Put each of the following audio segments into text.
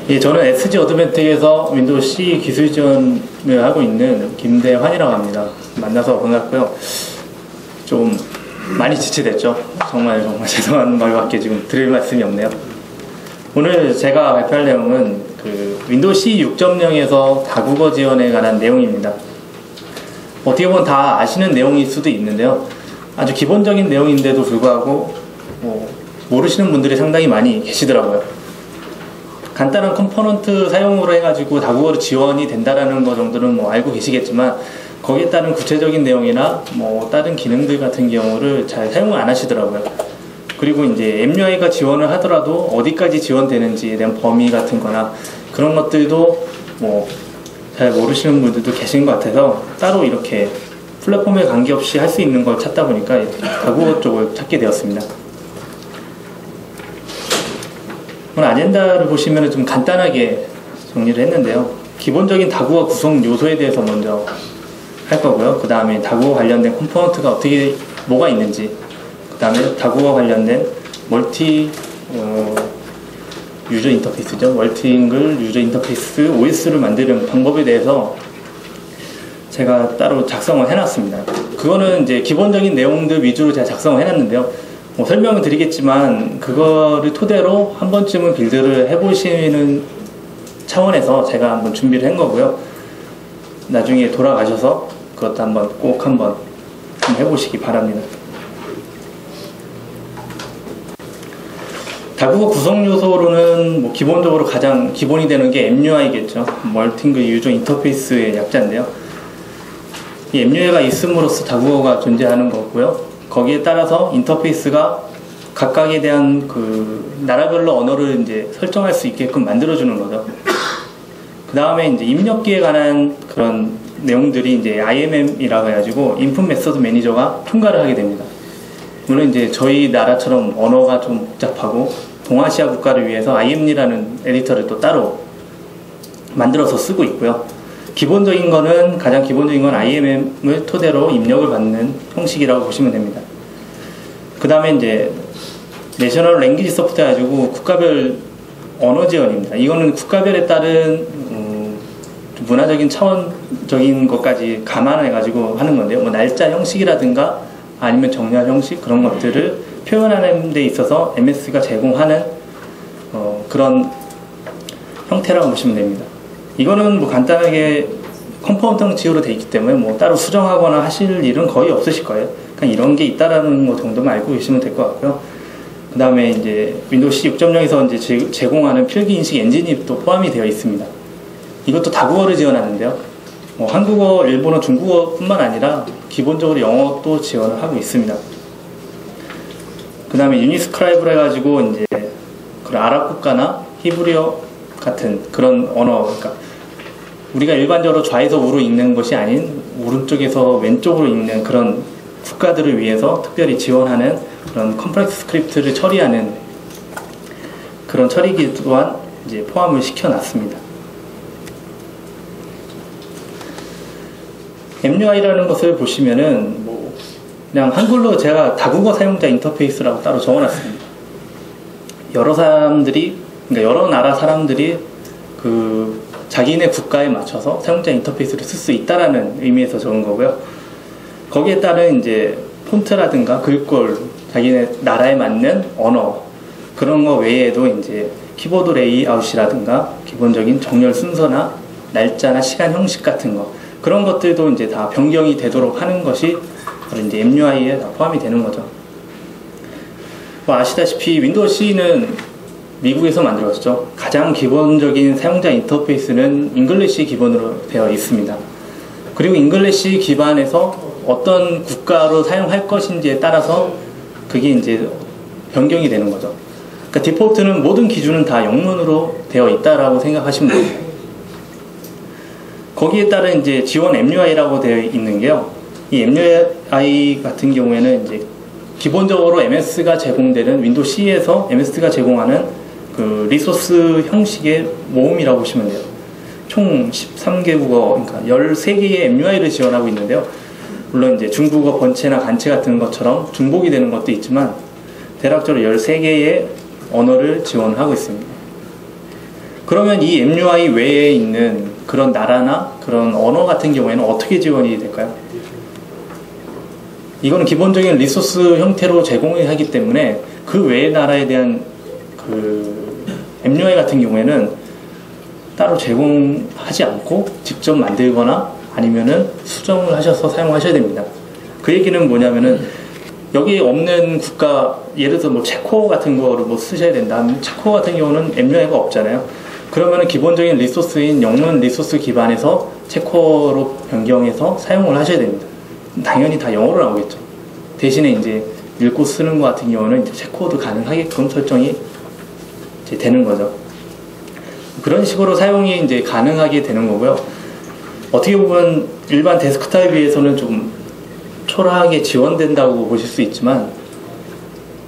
예, 저는 SG 어드밴텍에서 윈도우 C 기술 지원을 하고 있는 김대환이라고 합니다. 만나서 반갑고요. 좀 많이 지체됐죠. 정말 죄송한 말밖에 지금 드릴 말씀이 없네요. 오늘 제가 발표할 내용은 윈도우 C 6.0에서 다국어 지원에 관한 내용입니다. 어떻게 보면 다 아시는 내용일 수도 있는데요. 아주 기본적인 내용인데도 불구하고 모르시는 분들이 상당히 많이 계시더라고요. 간단한 컴포넌트 사용으로 해가지고 다국어로 지원이 된다라는 거 정도는 알고 계시겠지만, 거기에 따른 구체적인 내용이나 다른 기능들 같은 경우를 잘 사용을 안 하시더라고요. 그리고 이제 MUI가 지원을 하더라도 어디까지 지원되는지에 대한 범위 같은 거나 그런 것들도 잘 모르시는 분들도 계신 것 같아서 따로 이렇게 플랫폼에 관계없이 할 수 있는 걸 찾다 보니까 다국어 쪽을 찾게 되었습니다. 오늘 아젠다를 보시면 좀 간단하게 정리를 했는데요. 기본적인 다국어 구성 요소에 대해서 먼저 할 거고요. 그 다음에 다국어 관련된 컴포넌트가 뭐가 있는지, 그 다음에 다국어 관련된 멀티 유저 인터페이스죠. 멀티잉글 유저 인터페이스 OS를 만드는 방법에 대해서 제가 따로 작성을 해놨습니다. 그거는 이제 기본적인 내용들 위주로 제가 작성을 해놨는데요. 설명을 드리겠지만 그거를 토대로 한 번쯤은 빌드를 해보시는 차원에서 제가 한번 준비를 한 거고요. 나중에 돌아가셔서 그것도 한번 꼭 한번 해보시기 바랍니다. 다국어 구성 요소로는 기본적으로 가장 기본이 되는 게 MUI겠죠. 멀티잉글 유저 인터페이스의 약자인데요. 이 MUI가 있음으로써 다국어가 존재하는 거고요. 거기에 따라서 인터페이스가 각각에 대한 나라별로 언어를 이제 설정할 수 있게끔 만들어주는 거죠. 그 다음에 이제 입력기에 관한 그런 내용들이 이제 IMM이라고 해가지고 인풋 메서드 매니저가 통과를 하게 됩니다. 물론 이제 저희 나라처럼 언어가 좀 복잡하고 동아시아 국가를 위해서 IM이라는 에디터를 또 따로 만들어서 쓰고 있고요. 가장 기본적인 건 IMM을 토대로 입력을 받는 형식이라고 보시면 됩니다. 그 다음에 이제 내셔널 랭귀지 소프트 해가지고 국가별 언어 지원입니다. 이거는 국가별에 따른 문화적인 차원적인 것까지 감안해가지고 하는 건데요. 날짜 형식이라든가 아니면 정렬 형식, 그런 것들을 표현하는 데 있어서 MS가 제공하는 그런 형태라고 보시면 됩니다. 이거는 간단하게 컴포넌트 형식으로 되어 있기 때문에 따로 수정하거나 하실 일은 거의 없으실 거예요. 그냥 이런 게 있다라는 거 정도만 알고 계시면 될 것 같고요. 그 다음에 이제 윈도우 C 6.0에서 이제 제공하는 필기 인식 엔진이 또 포함이 되어 있습니다. 이것도 다국어를 지원하는데요. 한국어, 일본어, 중국어뿐만 아니라 기본적으로 영어도 지원을 하고 있습니다. 그 다음에 유니스크라이브를 해가지고 이제 그런 아랍 국가나 히브리어 같은 그런 언어, 그러니까 우리가 일반적으로 좌에서 우로 읽는 것이 아닌 오른쪽에서 왼쪽으로 읽는 그런 국가들을 위해서 특별히 지원하는 그런 컴플렉스 스크립트를 처리하는 그런 처리기 또한 이제 포함을 시켜놨습니다. MUI라는 것을 보시면은 그냥 한글로 제가 다국어 사용자 인터페이스라고 따로 적어놨습니다. 여러 나라 사람들이 자기네 국가에 맞춰서 사용자 인터페이스를 쓸 수 있다라는 의미에서 적은 거고요. 거기에 따른 이제 폰트라든가 글꼴, 자기네 나라에 맞는 언어, 그런 거 외에도 이제 키보드 레이아웃이라든가 기본적인 정렬 순서나 날짜나 시간 형식 같은 거, 그런 것들도 이제 다 변경이 되도록 하는 것이 바로 이제 MUI에 다 포함이 되는 거죠. 아시다시피 윈도우 C는 미국에서 만들어졌죠. 가장 기본적인 사용자 인터페이스는 잉글리시 기본으로 되어 있습니다. 그리고 잉글리시 기반에서 어떤 국가로 사용할 것인지에 따라서 그게 이제 변경이 되는 거죠. 그러니까 디폴트는 모든 기준은 다 영문으로 되어 있다라고 생각하시면 됩니다. 거기에 따른 이제 지원 MUI라고 되어 있는 게요. 이 MUI 같은 경우에는 이제 기본적으로 MS가 제공되는 윈도우 C에서 MS가 제공하는 리소스 형식의 모음이라고 보시면 돼요. 총 13개 국어, 그러니까 13개의 MUI를 지원하고 있는데요. 물론 이제 중국어 번체나 간체 같은 것처럼 중복이 되는 것도 있지만 대략적으로 13개의 언어를 지원하고 있습니다. 그러면 이 MUI 외에 있는 그런 나라나 그런 언어 같은 경우에는 어떻게 지원이 될까요? 이거는 기본적인 리소스 형태로 제공을 하기 때문에 그 외의 나라에 대한 그 MUI 같은 경우에는 따로 제공하지 않고 직접 만들거나 아니면은 수정을 하셔서 사용하셔야 됩니다. 그 얘기는 뭐냐면은 여기 없는 국가, 예를 들어서 뭐 체코 같은 거를 뭐 쓰셔야 된다. 체코 같은 경우는 MUI가 없잖아요. 그러면은 기본적인 리소스인 영문 리소스 기반에서 체코로 변경해서 사용을 하셔야 됩니다. 당연히 다 영어로 나오겠죠. 대신에 이제 읽고 쓰는 것 같은 경우는 이제 체코도 가능하게끔 설정이 이제 되는 거죠. 그런 식으로 사용이 이제 가능하게 되는 거고요. 어떻게 보면 일반 데스크탑에 비해서는 좀 초라하게 지원된다고 보실 수 있지만,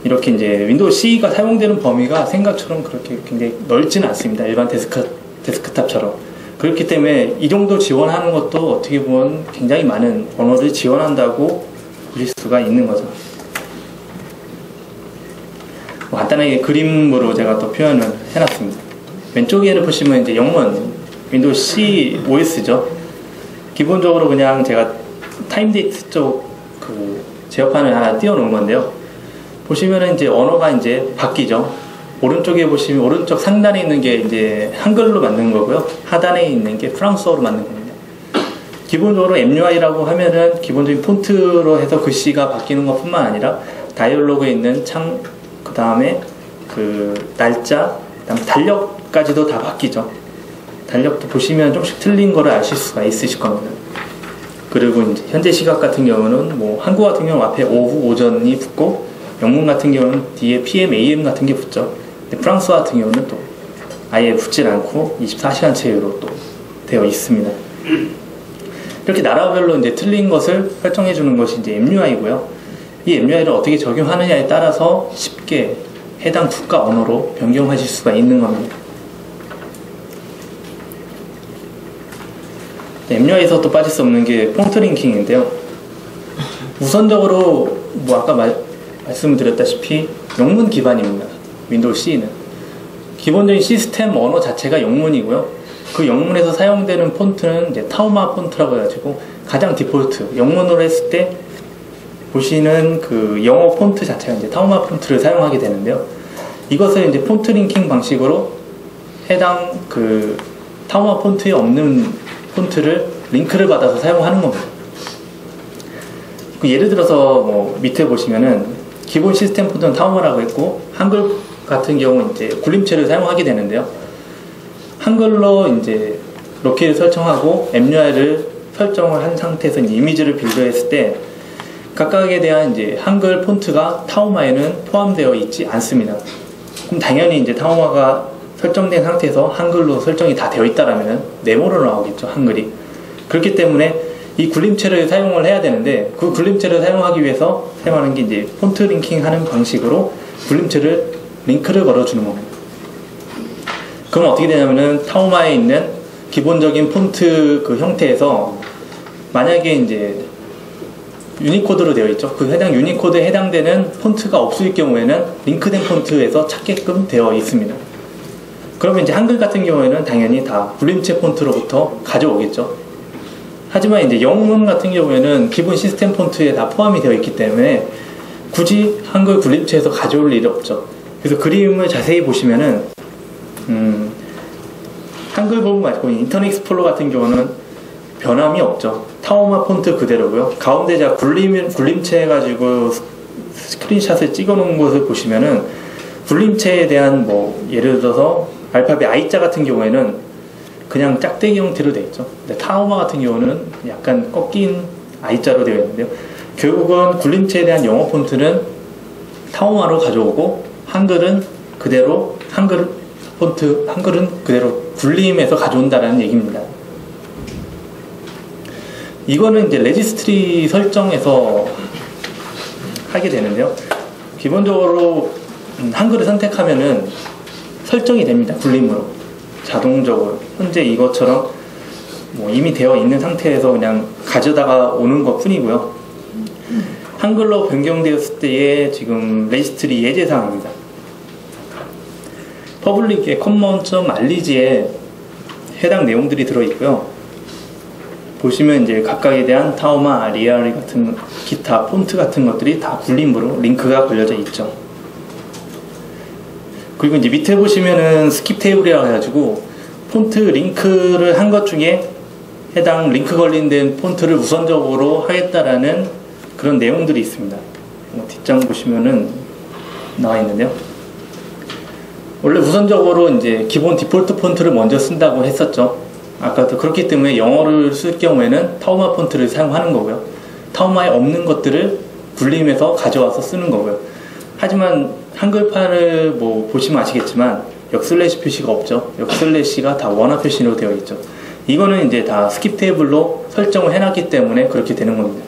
이렇게 이제 윈도우 CE가 사용되는 범위가 생각처럼 그렇게 굉장히 넓지는 않습니다. 일반 데스크탑처럼. 그렇기 때문에 이 정도 지원하는 것도 어떻게 보면 굉장히 많은 언어를 지원한다고 보실 수가 있는 거죠. 뭐 간단하게 그림으로 제가 또 표현을 해놨습니다. 왼쪽에는 보시면 이제 영문 윈도우 C OS죠. 기본적으로 그냥 제가 타임데이트 쪽 그 제어판을 하나 띄워놓은 건데요. 보시면은 이제 언어가 이제 바뀌죠. 오른쪽에 보시면 오른쪽 상단에 있는 게 이제 한글로 만든 거고요. 하단에 있는 게 프랑스어로 만든 겁니다. 기본적으로 MUI라고 하면은 기본적인 폰트로 해서 글씨가 바뀌는 것뿐만 아니라 다이얼로그에 있는 창, 그 다음에 그 날짜, 그 다음에 달력까지도 다 바뀌죠. 달력도 보시면 조금씩 틀린 거를 아실 수가 있으실 겁니다. 그리고 이제 현재 시각 같은 경우는 뭐 한국 같은 경우 앞에 오후, 오전이 붙고, 영문 같은 경우는 뒤에 PM, AM 같은 게 붙죠. 근데 프랑스어 같은 경우는 또 아예 붙질 않고 24시간체로 또 되어 있습니다. 이렇게 나라별로 이제 틀린 것을 설정해 주는 것이 이제 MUI고요. 이 MUI를 어떻게 적용하느냐에 따라서 쉽게 해당 국가 언어로 변경하실 수가 있는 겁니다. MUI에서 또 빠질 수 없는 게 폰트 링킹인데요. 우선적으로 뭐 아까 말씀을 드렸다시피 영문 기반입니다. 윈도우 CE는 기본적인 시스템 언어 자체가 영문이고요. 그 영문에서 사용되는 폰트는 이제 타우마 폰트라고 해가지고 가장 디폴트 영문으로 했을 때 보시는 그 영어 폰트 자체가 이제 타우마 폰트를 사용하게 되는데요. 이것을 이제 폰트 링킹 방식으로 해당 그 타우마 폰트에 없는 폰트를 링크를 받아서 사용하는 겁니다. 예를 들어서 뭐 밑에 보시면은 기본 시스템 폰트는 타우마라고 했고, 한글 같은 경우는 이제 굴림체를 사용하게 되는데요. 한글로 이제 로키를 설정하고 MUI를 설정을 한 상태에서 이제 이미지를 빌드했을 때 각각에 대한 이제 한글 폰트가 타우마에는 포함되어 있지 않습니다. 그럼 당연히 이제 타우마가 설정된 상태에서 한글로 설정이 다 되어 있다라면 네모로 나오겠죠, 한글이. 그렇기 때문에 이 굴림체를 사용을 해야 되는데, 그 굴림체를 사용하기 위해서 사용하는 게 이제 폰트 링킹 하는 방식으로 굴림체를 링크를 걸어주는 겁니다. 그럼 어떻게 되냐면은 타우마에 있는 기본적인 폰트 그 형태에서 만약에 이제 유니코드로 되어 있죠. 그 해당 유니코드에 해당되는 폰트가 없을 경우에는 링크된 폰트에서 찾게끔 되어 있습니다. 그러면 이제 한글 같은 경우에는 당연히 다 굴림체 폰트로부터 가져오겠죠. 하지만 이제 영문 같은 경우에는 기본 시스템 폰트에 다 포함이 되어 있기 때문에 굳이 한글 굴림체에서 가져올 일이 없죠. 그래서 그림을 자세히 보시면은 한글 부분 말고 인터넷 익스플로러 같은 경우는 변함이 없죠. 타우마 폰트 그대로고요. 가운데 제가 굴림체 해가지고 스크린샷을 찍어 놓은 것을 보시면은 굴림체에 대한 뭐 예를 들어서 알파벳 I자 같은 경우에는 그냥 짝대기 형태로 되어 있죠. 근데 타우마 같은 경우는 약간 꺾인 I자로 되어 있는데요. 결국은 굴림체에 대한 영어 폰트는 타우마로 가져오고, 한글은 그대로 한글은 그대로 굴림에서 가져온다는 얘기입니다. 이거는 이제 레지스트리 설정에서 하게 되는데요. 기본적으로 한글을 선택하면은 설정이 됩니다. 굴림으로 자동적으로. 현재 이것처럼 뭐 이미 되어 있는 상태에서 그냥 가져다가 오는 것 뿐이고요. 한글로 변경되었을 때의 지금 레지스트리 예제사항입니다. 퍼블릭의 common.rg에 해당 내용들이 들어있고요. 보시면 이제 각각에 대한 타오마, 리아리 같은 기타 폰트 같은 것들이 다 굴림으로 링크가 걸려져 있죠. 그리고 이제 밑에 보시면은 스킵 테이블이라고 해가지고 폰트 링크를 한 것 중에 해당 링크 걸린 폰트를 우선적으로 하겠다라는 그런 내용들이 있습니다. 뒷장 보시면은 나와 있는데요. 원래 우선적으로 이제 기본 디폴트 폰트를 먼저 쓴다고 했었죠. 아까도 그렇기 때문에 영어를 쓸 경우에는 타오마 폰트를 사용하는 거고요. 타오마에 없는 것들을 굴림해서 가져와서 쓰는 거고요. 하지만 한글판을 뭐 보시면 아시겠지만 역슬래시 표시가 없죠. 역슬래시가 다 원화 표시로 되어 있죠. 이거는 이제 다 스킵 테이블로 설정을 해놨기 때문에 그렇게 되는 겁니다.